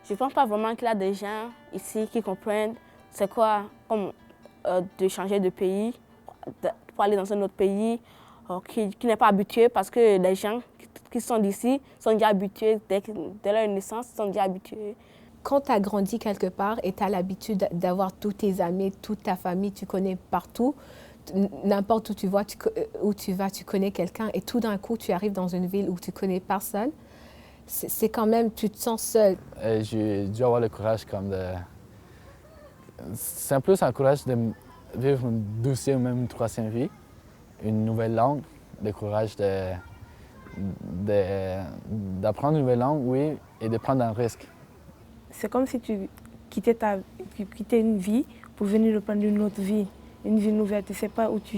Je ne pense pas vraiment qu'il y a des gens ici qui comprennent c'est quoi comme, de changer de pays pour aller dans un autre pays qui n'est pas habitué parce que les gens qui sont d'ici sont déjà habitués, dès leur naissance, sont déjà habitués. Quand tu as grandi quelque part et tu as l'habitude d'avoir tous tes amis, toute ta famille, tu connais partout, n'importe où tu vas, tu connais quelqu'un et tout d'un coup, tu arrives dans une ville où tu connais personne, c'est quand même, tu te sens seul. J'ai dû avoir le courage comme de... C'est un peu un courage de vivre une deuxième ou même une troisième vie, une nouvelle langue, le courage d'apprendre une nouvelle langue, oui, et de prendre un risque. C'est comme si tu quittais une vie pour venir reprendre une autre vie, une vie nouvelle. Tu ne sais pas où tu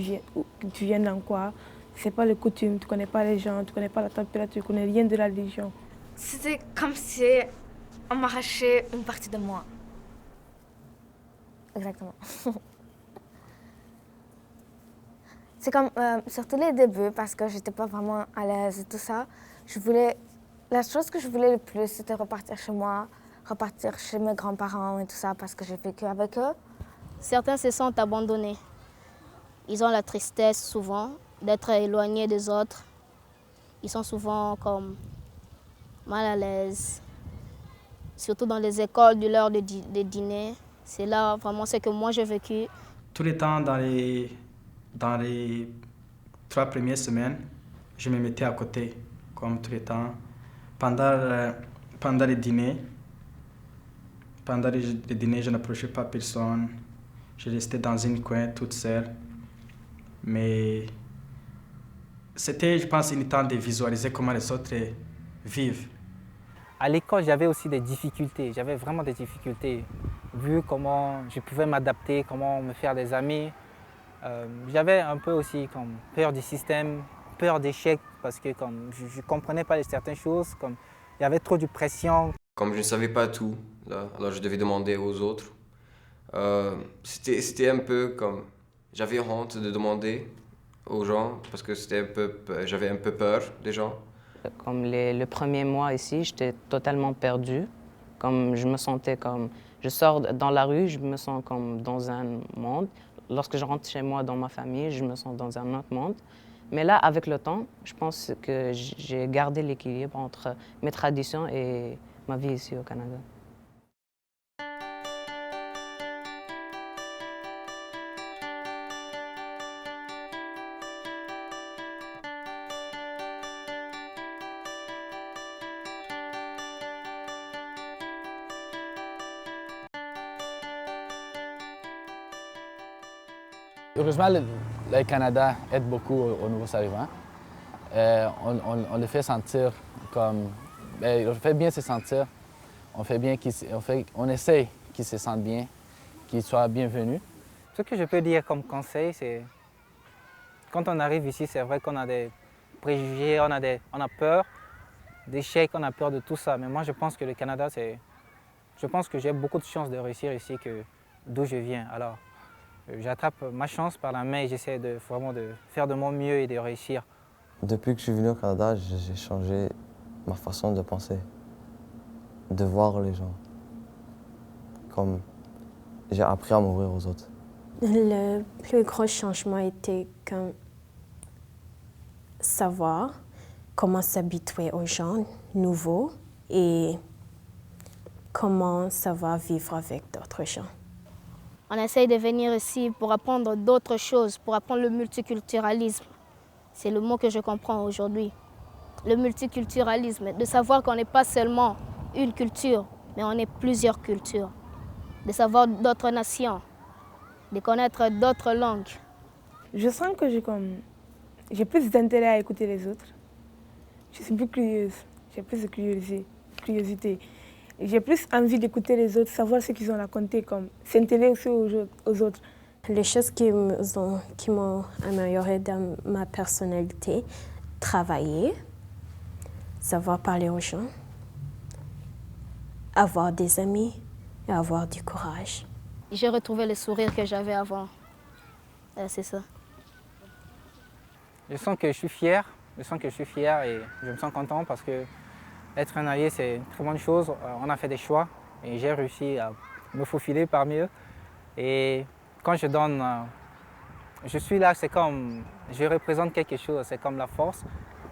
viens dans quoi, tu ne sais pas les coutumes, tu ne connais pas les gens, tu ne connais pas la température, tu ne connais rien de la religion. C'était comme si on m'arrachait une partie de moi. Exactement. C'est comme, surtout les débuts, parce que j'étais pas vraiment à l'aise et tout ça. La chose que je voulais le plus, c'était repartir chez moi, repartir chez mes grands-parents et tout ça, parce que j'ai vécu avec eux. Certains se sentent abandonnés. Ils ont la tristesse souvent d'être éloignés des autres. Ils sont souvent comme mal à l'aise, surtout dans les écoles de l'heure de dîner. C'est là vraiment ce que moi j'ai vécu. Tout le temps, dans les 3 premières semaines, je me mettais à côté, comme tout le temps. Pendant les dîners, je n'approchais pas personne. Je restais dans un coin toute seule. Mais c'était, je pense, une temps de visualiser comment les autres vivent. À l'école, j'avais aussi des difficultés. J'avais vraiment des difficultés. Vu comment je pouvais m'adapter, comment me faire des amis. J'avais un peu aussi comme peur du système, peur d'échec, parce que comme je ne comprenais pas certaines choses, comme il y avait trop de pression. Comme je ne savais pas tout, là, alors je devais demander aux autres. C'était un peu comme... J'avais honte de demander aux gens, parce que j'avais un peu peur des gens. Comme le premier mois ici, j'étais totalement perdue. Comme je me sentais comme... Je sors dans la rue, je me sens comme dans un monde. Lorsque je rentre chez moi, dans ma famille, je me sens dans un autre monde. Mais là, avec le temps, je pense que j'ai gardé l'équilibre entre mes traditions et ma vie ici au Canada. Heureusement, le Canada aide beaucoup aux nouveaux arrivants. On les fait sentir comme... on fait bien se sentir. On essaie qu'ils se sentent bien, qu'ils soient bienvenus. Ce que je peux dire comme conseil, c'est quand on arrive ici, c'est vrai qu'on a des préjugés, on a peur d'échecs, on a peur de tout ça. Mais moi, je pense que le Canada, je pense que j'ai beaucoup de chances de réussir ici que d'où je viens. Alors, j'attrape ma chance par la main et j'essaie vraiment de faire de mon mieux et de réussir. Depuis que je suis venu au Canada, j'ai changé ma façon de penser, de voir les gens. Comme j'ai appris à m'ouvrir aux autres. Le plus gros changement était comme savoir comment s'habituer aux gens nouveaux et comment savoir vivre avec d'autres gens. On essaye de venir ici pour apprendre d'autres choses, pour apprendre le multiculturalisme. C'est le mot que je comprends aujourd'hui. Le multiculturalisme, de savoir qu'on n'est pas seulement une culture, mais on est plusieurs cultures. De savoir d'autres nations, de connaître d'autres langues. Je sens que j'ai plus d'intérêt à écouter les autres. Je suis plus curieuse, j'ai plus de curiosité. J'ai plus envie d'écouter les autres, savoir ce qu'ils ont raconté, comme s'intéresser aux autres. Les choses qui m'ont améliorée dans ma personnalité, travailler, savoir parler aux gens, avoir des amis et avoir du courage. J'ai retrouvé le sourire que j'avais avant. C'est ça. Je sens que je suis fier, et je me sens content parce que être un allié, c'est une très bonne chose. On a fait des choix Et j'ai réussi à me faufiler parmi eux. Et quand je donne, je suis là, c'est comme, je représente quelque chose, c'est comme la force.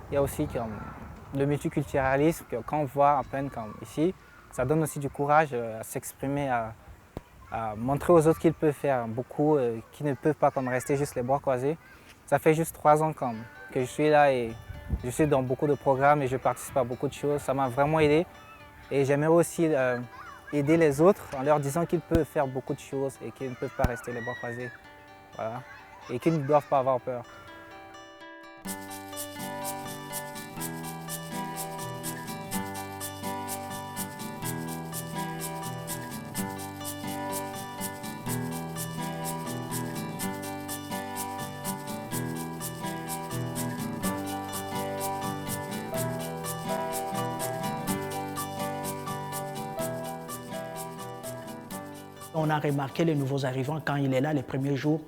Il y a aussi comme le multiculturalisme, que quand on voit à peine comme ici, ça donne aussi du courage à s'exprimer, à montrer aux autres qu'ils peuvent faire beaucoup, qui ne peuvent pas comme rester juste les bras croisés. Ça fait juste 3 ans comme, que je suis là et je suis dans beaucoup de programmes et je participe à beaucoup de choses. Ça m'a vraiment aidé et j'aimerais aussi aider les autres en leur disant qu'ils peuvent faire beaucoup de choses et qu'ils ne peuvent pas rester les bras croisés. Voilà. Et qu'ils ne doivent pas avoir peur. On a remarqué les nouveaux arrivants, quand il est là les premiers jours,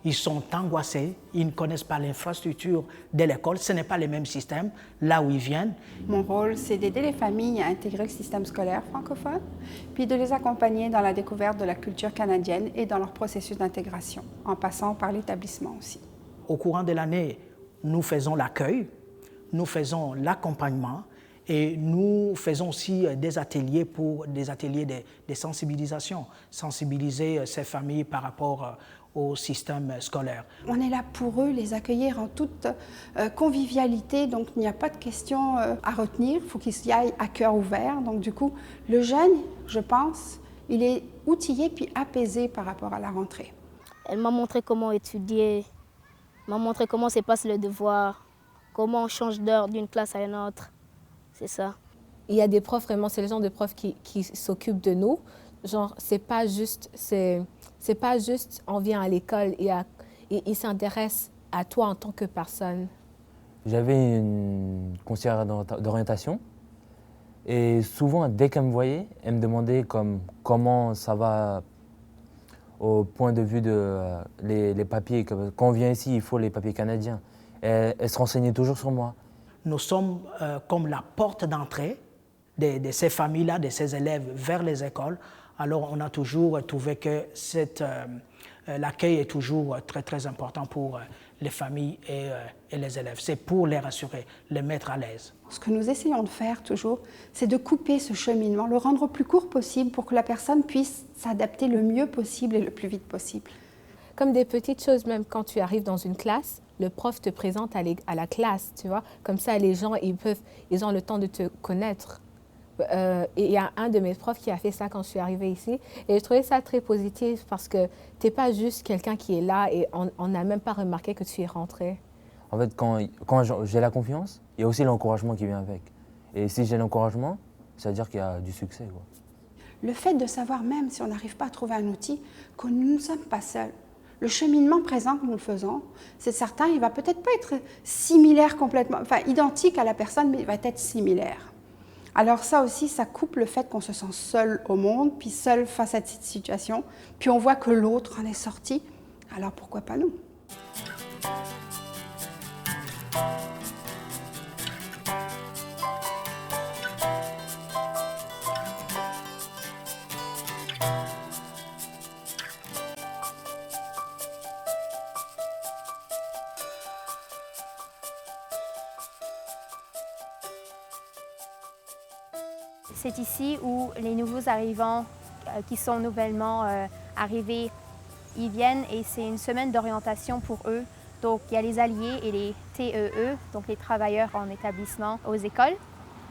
ils sont angoissés, ils ne connaissent pas l'infrastructure de l'école, ce n'est pas le même système là où ils viennent. Mon rôle, c'est d'aider les familles à intégrer le système scolaire francophone, puis de les accompagner dans la découverte de la culture canadienne et dans leur processus d'intégration, en passant par l'établissement aussi. Au courant de l'année, nous faisons l'accueil, nous faisons l'accompagnement, et nous faisons aussi des ateliers de sensibilisation, sensibiliser ces familles par rapport au système scolaire. On est là pour eux, les accueillir en toute convivialité, donc il n'y a pas de questions à retenir, il faut qu'ils y aillent à cœur ouvert. Donc du coup, le jeune, je pense, il est outillé puis apaisé par rapport à la rentrée. Elle m'a montré comment étudier, m'a montré comment se passe le devoir, comment on change d'heure d'une classe à une autre. C'est ça. Il y a des profs, vraiment, c'est le genre de profs qui s'occupent de nous. Genre, c'est pas juste on vient à l'école et ils s'intéressent à toi en tant que personne. J'avais une conseillère d'orientation et souvent, dès qu'elle me voyait, elle me demandait comment ça va au point de vue les papiers. Quand on vient ici, il faut les papiers canadiens. Elle se renseignait toujours sur moi. Nous sommes comme la porte d'entrée de ces familles-là, de ces élèves vers les écoles. Alors, on a toujours trouvé que l'accueil est toujours très, très important pour les familles et les élèves. C'est pour les rassurer, les mettre à l'aise. Ce que nous essayons de faire toujours, c'est de couper ce cheminement, le rendre le plus court possible pour que la personne puisse s'adapter le mieux possible et le plus vite possible. Comme des petites choses, même quand tu arrives dans une classe, le prof te présente à la classe, tu vois. Comme ça, les gens, ils ont le temps de te connaître. Et il y a un de mes profs qui a fait ça quand je suis arrivée ici. Et je trouvais ça très positif parce que tu n'es pas juste quelqu'un qui est là et on n'a même pas remarqué que tu es rentré. En fait, quand j'ai la confiance, il y a aussi l'encouragement qui vient avec. Et si j'ai l'encouragement, ça veut dire qu'il y a du succès, quoi. Le fait de savoir, même si on n'arrive pas à trouver un outil, que nous ne sommes pas seuls. Le cheminement présent que nous le faisons, c'est certain, il va peut-être pas être similaire complètement, enfin identique à la personne, mais il va être similaire. Alors ça aussi, ça coupe le fait qu'on se sent seul au monde, puis seul face à cette situation, puis on voit que l'autre en est sorti, alors pourquoi pas nous? C'est ici où les nouveaux arrivants qui sont nouvellement arrivés, ils viennent et c'est une semaine d'orientation pour eux. Donc il y a les alliés et les TEE, donc les travailleurs en établissement aux écoles,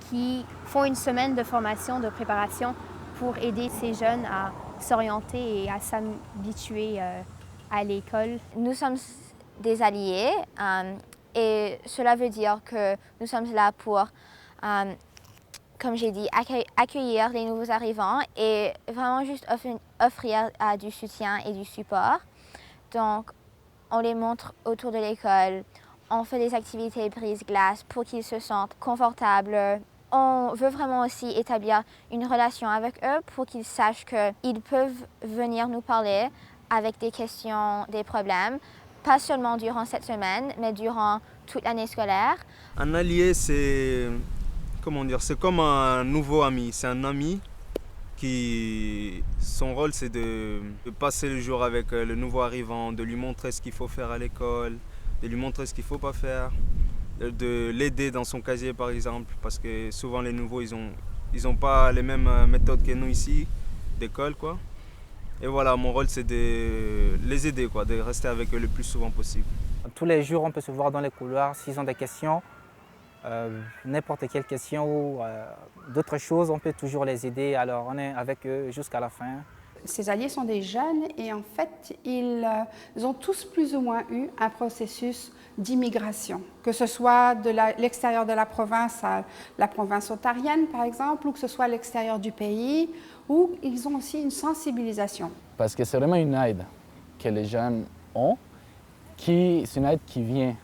qui font une semaine de formation, de préparation pour aider ces jeunes à s'orienter et à s'habituer à l'école. Nous sommes des alliés et cela veut dire que nous sommes là pour comme j'ai dit, accueillir les nouveaux arrivants et vraiment juste offrir du soutien et du support. Donc, on les montre autour de l'école, on fait des activités brise-glace pour qu'ils se sentent confortables. On veut vraiment aussi établir une relation avec eux pour qu'ils sachent qu'ils peuvent venir nous parler avec des questions, des problèmes, pas seulement durant cette semaine, mais durant toute l'année scolaire. Un allié, c'est... Comment dire, c'est comme un nouveau ami. C'est un ami son rôle, c'est de passer le jour avec le nouveau arrivant, de lui montrer ce qu'il faut faire à l'école, de lui montrer ce qu'il ne faut pas faire, de l'aider dans son casier par exemple, parce que souvent les nouveaux, ils ont pas les mêmes méthodes que nous ici, d'école quoi. Et voilà, mon rôle c'est de les aider quoi, de rester avec eux le plus souvent possible. Tous les jours, on peut se voir dans les couloirs s'ils ont des questions. N'importe quelle question ou d'autres choses, on peut toujours les aider. Alors on est avec eux jusqu'à la fin. Ces alliés sont des jeunes et en fait, ils ont tous plus ou moins eu un processus d'immigration, que ce soit de l'extérieur de la province à la province ontarienne, par exemple, ou que ce soit à l'extérieur du pays, où ils ont aussi une sensibilisation. Parce que c'est vraiment une aide que les jeunes ont, c'est une aide qui vient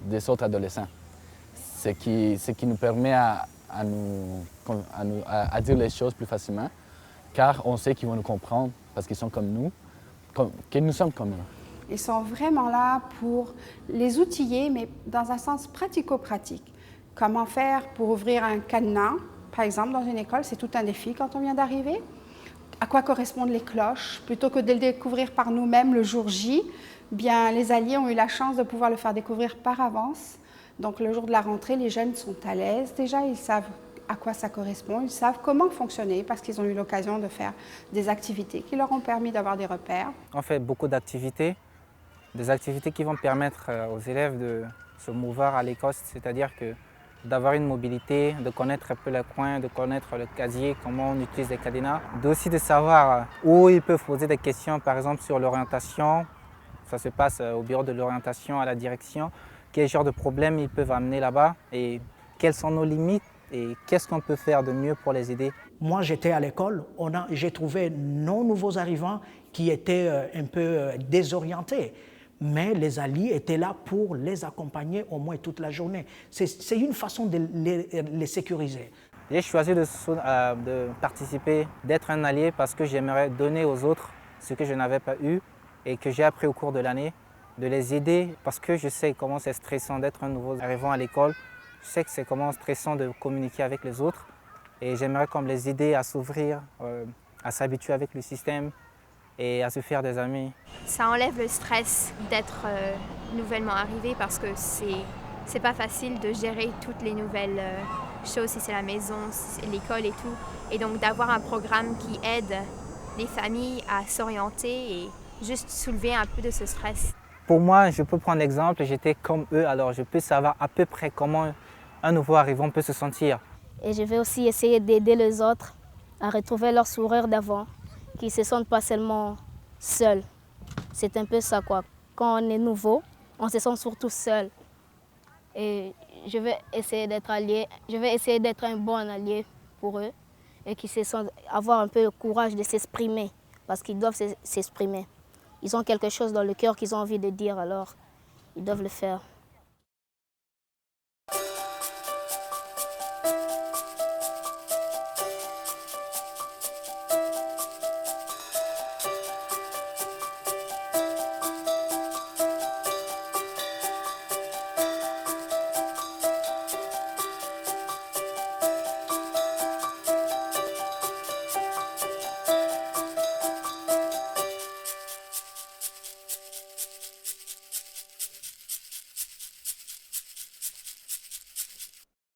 des autres adolescents. Ce qui nous permet à dire les choses plus facilement, car on sait qu'ils vont nous comprendre, parce qu'ils sont comme nous, que nous sommes comme eux. Ils sont vraiment là pour les outiller, mais dans un sens pratico-pratique. Comment faire pour ouvrir un cadenas, par exemple, dans une école, c'est tout un défi quand on vient d'arriver. À quoi correspondent les cloches? Plutôt que de le découvrir par nous-mêmes le jour J, bien, les alliés ont eu la chance de pouvoir le faire découvrir par avance. Donc, le jour de la rentrée, les jeunes sont à l'aise. Déjà, ils savent à quoi ça correspond, ils savent comment fonctionner parce qu'ils ont eu l'occasion de faire des activités qui leur ont permis d'avoir des repères. On fait beaucoup d'activités, des activités qui vont permettre aux élèves de se mouvoir à l'école, c'est-à-dire d'avoir une mobilité, de connaître un peu les coins, de connaître le casier, comment on utilise les cadenas, aussi de savoir où ils peuvent poser des questions, par exemple sur l'orientation. Ça se passe au bureau de l'orientation, à la direction. Quel genre de problèmes ils peuvent amener là-bas et quelles sont nos limites et qu'est-ce qu'on peut faire de mieux pour les aider. Moi, j'étais à l'école, j'ai trouvé nos nouveaux arrivants qui étaient un peu désorientés. Mais les alliés étaient là pour les accompagner au moins toute la journée. C'est une façon de les sécuriser. J'ai choisi de participer, d'être un allié parce que j'aimerais donner aux autres ce que je n'avais pas eu et que j'ai appris au cours de l'année, de les aider parce que je sais comment c'est stressant d'être un nouveau arrivant à l'école. Je sais que c'est comment stressant de communiquer avec les autres et j'aimerais comme les aider à s'ouvrir, à s'habituer avec le système et à se faire des amis. Ça enlève le stress d'être nouvellement arrivé parce que c'est pas facile de gérer toutes les nouvelles choses, si c'est la maison, si c'est l'école et tout. Et donc d'avoir un programme qui aide les familles à s'orienter et juste soulever un peu de ce stress. Pour moi, je peux prendre l'exemple, j'étais comme eux, alors je peux savoir à peu près comment un nouveau arrivant peut se sentir. Et je vais aussi essayer d'aider les autres à retrouver leur sourire d'avant, qu'ils ne se sentent pas seulement seuls. C'est un peu ça, quoi. Quand on est nouveau, on se sent surtout seul. Et je vais essayer d'être allié, je vais essayer d'être un bon allié pour eux et qu'ils se sentent avoir un peu le courage de s'exprimer, parce qu'ils doivent s'exprimer. Ils ont quelque chose dans le cœur qu'ils ont envie de dire, alors ils doivent le faire.